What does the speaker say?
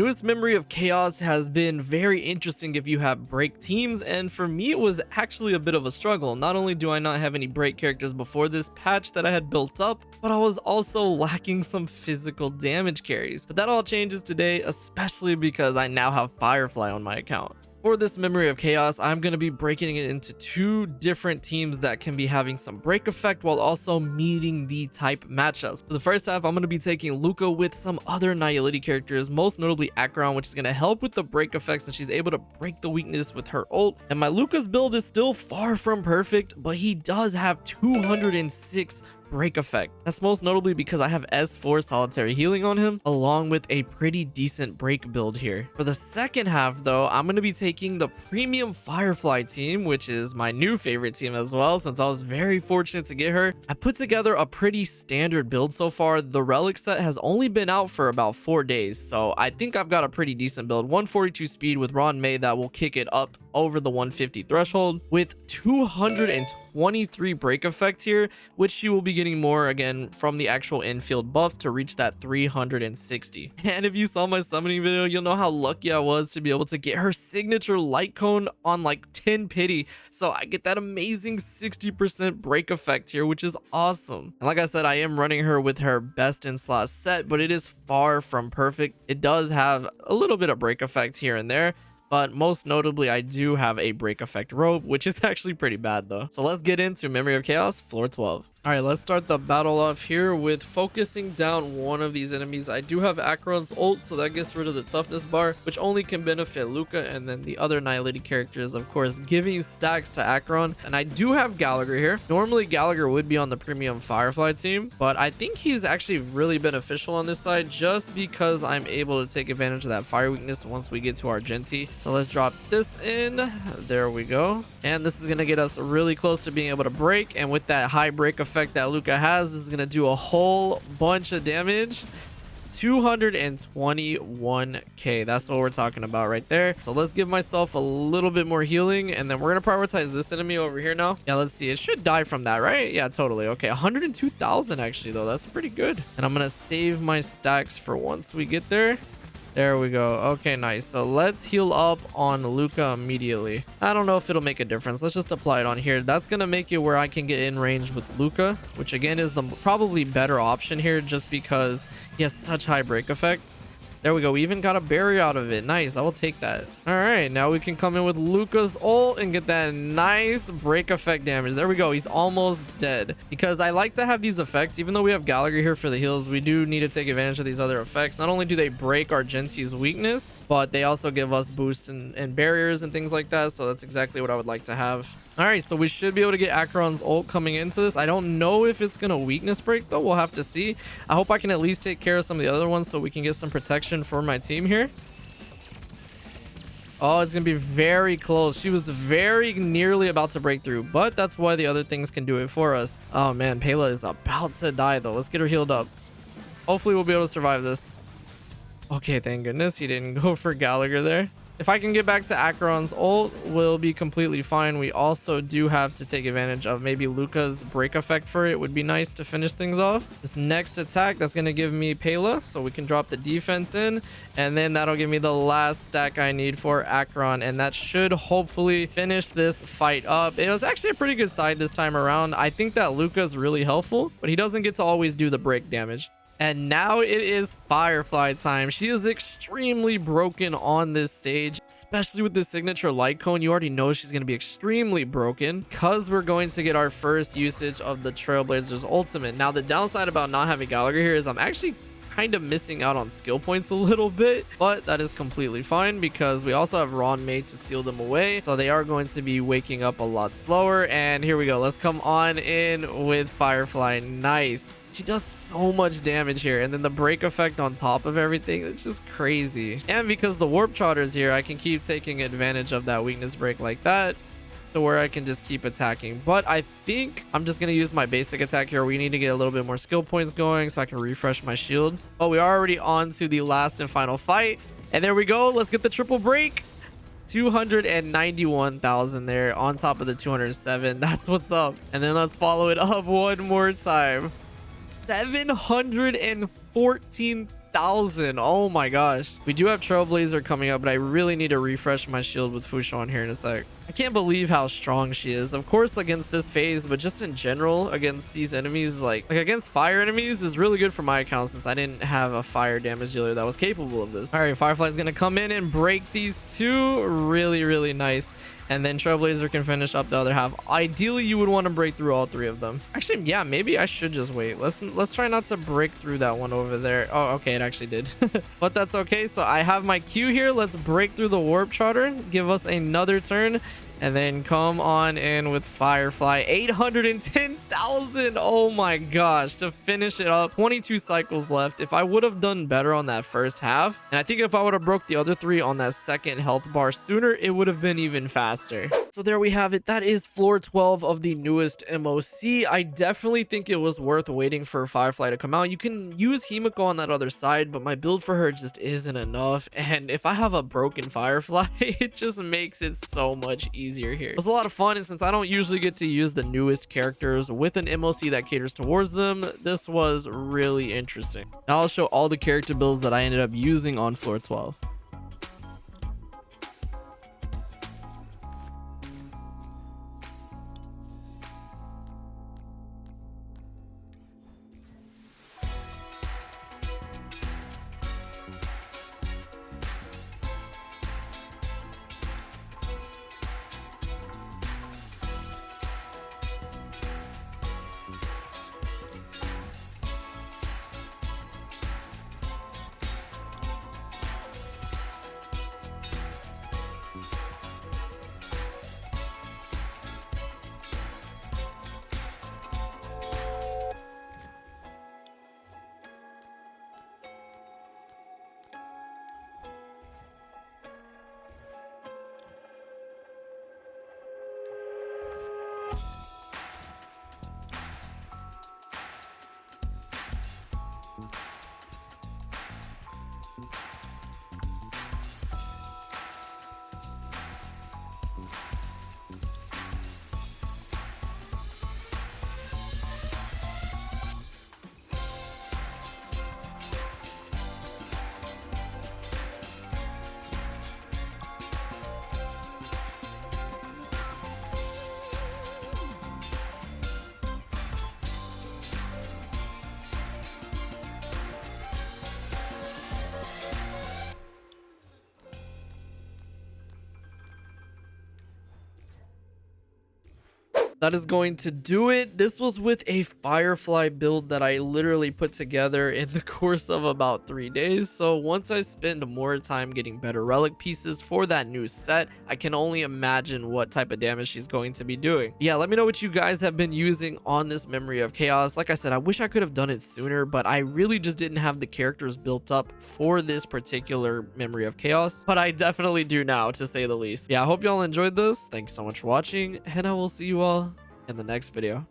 newest Memory of Chaos has been very interesting if you have break teams, and for me it was actually a bit of a struggle. Not only do I not have any break characters before this patch that I had built up, but I was also lacking some physical damage carries. But that all changes today, especially because I now have Firefly on my account. For this Memory of Chaos, I'm going to be breaking it into two different teams that can be having some break effect while also meeting the type matchups. For the first half, I'm going to be taking Luka with some other Nihility characters, most notably Acheron, which is going to help with the break effects, and she's able to break the weakness with her ult. And my Luka's build is still far from perfect, but he does have 206 break effect. That's most notably because I have S4 solitary healing on him, along with a pretty decent break build here. For the second half though, I'm going to be taking the premium Firefly team, which is my new favorite team as well, since I was very fortunate to get her. I put together a pretty standard build so far. The relic set has only been out for about 4 days, so I think I've got a pretty decent build. 142 speed with Ron May that will kick it up over the 150 threshold with 223 break effect here, which she will be getting more again from the actual infield buff to reach that 360. And if you saw my summoning video, you'll know how lucky I was to be able to get her signature light cone on like 10 pity, so I get that amazing 60% break effect here, which is awesome. And like I said, I am running her with her best in slot set, but it is far from perfect. It does have a little bit of break effect here and there, but most notably, I do have a break effect robe, which is actually pretty bad though. So let's get into Memory of Chaos, floor 12. All right, let's start the battle off here with focusing down one of these enemies. I do have Acheron's ult, so that gets rid of the toughness bar, which only can benefit Luka, and then the other Nihility characters, of course, giving stacks to Acheron. And I do have Gallagher here. Normally, Gallagher would be on the premium Firefly team, but I think he's actually really beneficial on this side just because I'm able to take advantage of that fire weakness once we get to our Genty. So let's drop this in. There we go. And this is going to get us really close to being able to break, and with that high break effect that Luka has, this is going to do a whole bunch of damage. 221k, that's what we're talking about right there. So let's give myself a little bit more healing, and then we're going to prioritize this enemy over here now. Yeah, let's see, it should die from that, right? Yeah, totally. Okay, 102,000 actually though, that's pretty good. And I'm going to save my stacks for once we get there. There we go. Okay, nice. So let's heal up on Luka immediately. I don't know if it'll make a difference. Let's just apply it on here. That's going to make it where I can get in range with Luka, which again is the probably better option here just because he has such high break effect. There we go. We even got a barrier out of it. Nice. I will take that. All right. Now we can come in with Luka's ult and get that nice break effect damage. There we go. He's almost dead. Because I like to have these effects. Even though we have Gallagher here for the heals, we do need to take advantage of these other effects. Not only do they break our Genty's weakness, but they also give us boosts and barriers and things like that. So that's exactly what I would like to have. All right, so we should be able to get Acheron's ult coming into this. I don't know if it's going to weakness break, though. We'll have to see. I hope I can at least take care of some of the other ones so we can get some protection for my team here. Oh, it's going to be very close. She was very nearly about to break through, but that's why the other things can do it for us. Oh, man, Pela is about to die, though. Let's get her healed up. Hopefully, we'll be able to survive this. Okay, thank goodness he didn't go for Gallagher there. If I can get back to Acheron's ult, we'll be completely fine. We also do have to take advantage of maybe Luka's break effect for it. Would be nice to finish things off. This next attack, that's going to give me Pela, so we can drop the defense in, and then that'll give me the last stack I need for Acheron, and that should hopefully finish this fight up. It was actually a pretty good side this time around. I think that Luka's really helpful, but he doesn't get to always do the break damage. And now it is Firefly time. She is extremely broken on this stage, especially with the signature light cone. You already know she's going to be extremely broken because we're going to get our first usage of the Trailblazer's ultimate. Now, the downside about not having Gallagher here is I'm actually kind of missing out on skill points a little bit, but that is completely fine because we also have Ron May to seal them away, so they are going to be waking up a lot slower. And here we go, let's come on in with Firefly. Nice. She does so much damage here, and then the break effect on top of everything, it's just crazy. And because the warp trotter's here, I can keep taking advantage of that weakness break like that, to where I can just keep attacking. But I think I'm just going to use my basic attack here. We need to get a little bit more skill points going so I can refresh my shield. Oh, we are already on to the last and final fight. And there we go. Let's get the triple break. 291,000 there on top of the 207. That's what's up. And then let's follow it up one more time. 714,000 10,000. Oh my gosh. We do have Trailblazer coming up, but I really need to refresh my shield with Fushan here in a sec. I can't believe how strong she is. Of course, against this phase, but just in general, against these enemies, like against fire enemies is really good for my account since I didn't have a fire damage dealer that was capable of this. All right, Firefly is going to come in and break these two. Really, really nice. And then Trailblazer can finish up the other half. Ideally, you would want to break through all three of them. Actually, yeah, maybe I should just wait. Let's try not to break through that one over there. Oh, okay, it actually did. But that's okay. So I have my Q here. Let's break through the warp charter. Give us another turn. And then come on in with Firefly. 810,000. Oh my gosh. To finish it up. 22 cycles left. If I would have done better on that first half, and I think if I would have broke the other three on that second health bar sooner, it would have been even faster. So there we have it. That is floor 12 of the newest MOC. I definitely think it was worth waiting for Firefly to come out. You can use Himiko on that other side, but my build for her just isn't enough. And if I have a broken Firefly, it just makes it so much easier here. It was a lot of fun, and since I don't usually get to use the newest characters with an MOC that caters towards them, this was really interesting. Now I'll show all the character builds that I ended up using on floor 12. That is going to do it. This was with a Firefly build that I literally put together in the course of about 3 days. So once I spend more time getting better relic pieces for that new set, I can only imagine what type of damage she's going to be doing. Yeah, let me know what you guys have been using on this Memory of Chaos. Like I said, I wish I could have done it sooner, but I really just didn't have the characters built up for this particular Memory of Chaos. But I definitely do now, to say the least. Yeah, I hope y'all enjoyed this. Thanks so much for watching, and I will see you all in the next video.